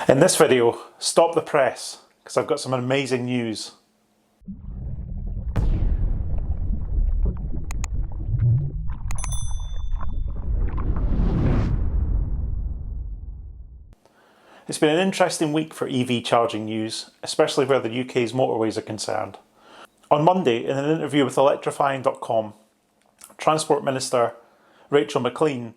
In this video, stop the press, because I've got some amazing news. It's been an interesting week for EV charging news, especially where the UK's motorways are concerned. On Monday, in an interview with electrifying.com, Transport Minister Rachel Maclean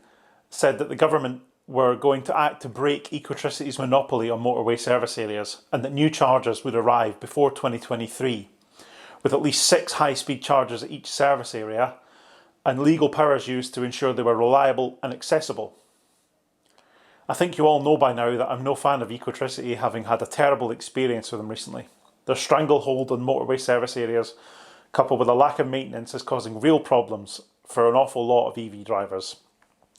said that the government were going to act to break Ecotricity's monopoly on motorway service areas and that new chargers would arrive before 2023, with at least 6 high-speed chargers at each service area and legal powers used to ensure they were reliable and accessible. I think you all know by now that I'm no fan of Ecotricity, having had a terrible experience with them recently. Their stranglehold on motorway service areas, coupled with a lack of maintenance, is causing real problems for an awful lot of EV drivers.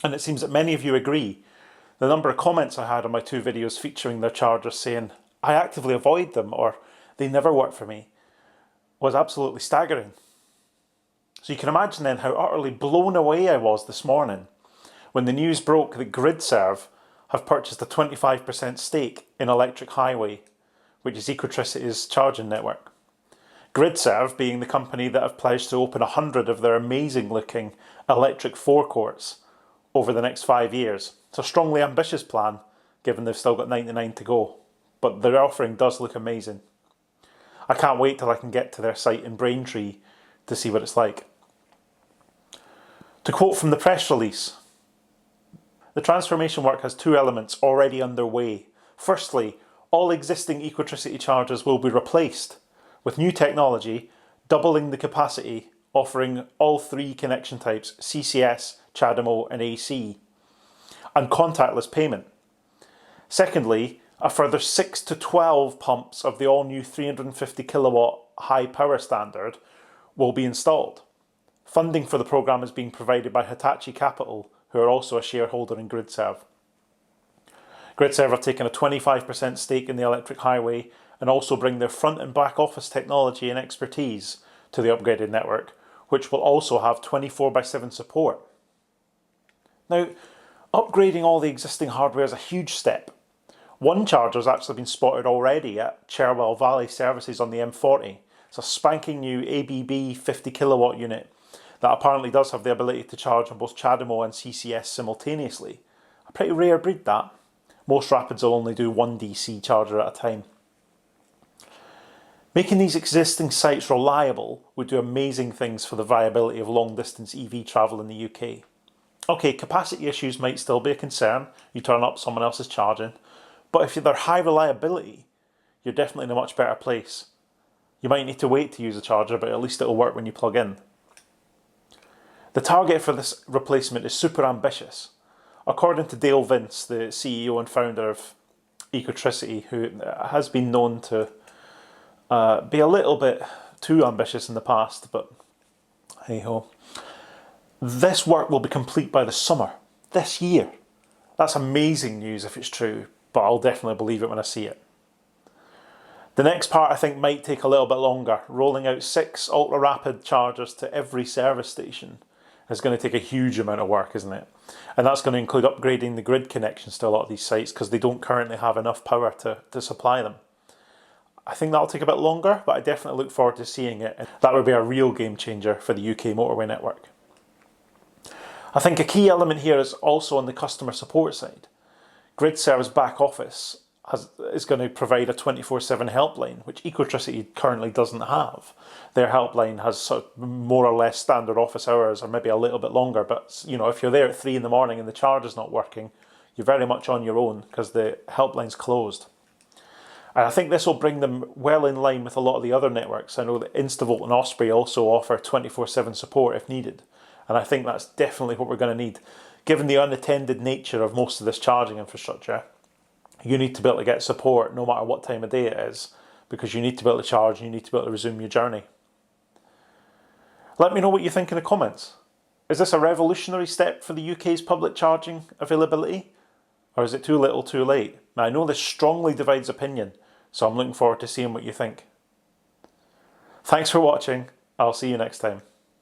And it seems that many of you agree. The number of comments I had on my 2 videos featuring their chargers saying, "I actively avoid them," or "they never work for me," was absolutely staggering. So you can imagine then how utterly blown away I was this morning when the news broke that GRIDSERVE have purchased a 25% stake in Electric Highway, which is Ecotricity's charging network. GRIDSERVE being the company that have pledged to open 100 of their amazing looking electric forecourts over the next 5 years. It's a strongly ambitious plan, given they've still got 99 to go, but their offering does look amazing. I can't wait till I can get to their site in Braintree to see what it's like. To quote from the press release, the transformation work has 2 elements already underway. Firstly, all existing Ecotricity chargers will be replaced with new technology, doubling the capacity, offering all 3 connection types, CCS, CHAdeMO and AC, and contactless payment. Secondly, a further 6 to 12 pumps of the all-new 350 kilowatt high power standard will be installed. Funding for the programme is being provided by Hitachi Capital, who are also a shareholder in GRIDSERVE. GRIDSERVE have taken a 25% stake in the Electric Highway and also bring their front and back office technology and expertise to the upgraded network, which will also have 24/7 support. Now, upgrading all the existing hardware is a huge step. One charger has actually been spotted already at Cherwell Valley services on the M40. It's a spanking new ABB 50 kilowatt unit that apparently does have the ability to charge on both CHAdeMO and CCS simultaneously. A pretty rare breed that. Most rapids will only do 1 DC charger at a time. Making these existing sites reliable would do amazing things for the viability of long distance EV travel in the UK. Okay, capacity issues might still be a concern. You turn up, someone else is charging. But if they're high reliability, you're definitely in a much better place. You might need to wait to use a charger, but at least it'll work when you plug in. The target for this replacement is super ambitious. According to Dale Vince, the CEO and founder of Ecotricity, who has been known to be a little bit too ambitious in the past, but hey ho. This work will be complete by the summer, this year. That's amazing news if it's true, but I'll definitely believe it when I see it. The next part I think might take a little bit longer. Rolling out 6 ultra-rapid chargers to every service station is going to take a huge amount of work, isn't it? And that's going to include upgrading the grid connections to a lot of these sites because they don't currently have enough power to supply them. I think that'll take a bit longer, but I definitely look forward to seeing it. That would be a real game changer for the UK motorway network. I think a key element here is also on the customer support side. GRIDSERVE's back office is going to provide a 24/7 helpline, which Ecotricity currently doesn't have. Their helpline has sort of more or less standard office hours, or maybe a little bit longer, but you know, if you're there at 3 in the morning and the charger's not working, you're very much on your own because the helpline's closed. And I think this will bring them well in line with a lot of the other networks. I know that Instavolt and Osprey also offer 24/7 support if needed. And I think that's definitely what we're going to need. Given the unattended nature of most of this charging infrastructure, you need to be able to get support no matter what time of day it is, because you need to be able to charge and you need to be able to resume your journey. Let me know what you think in the comments. Is this a revolutionary step for the UK's public charging availability? Or is it too little too late? Now, I know this strongly divides opinion, so I'm looking forward to seeing what you think. Thanks for watching. I'll see you next time.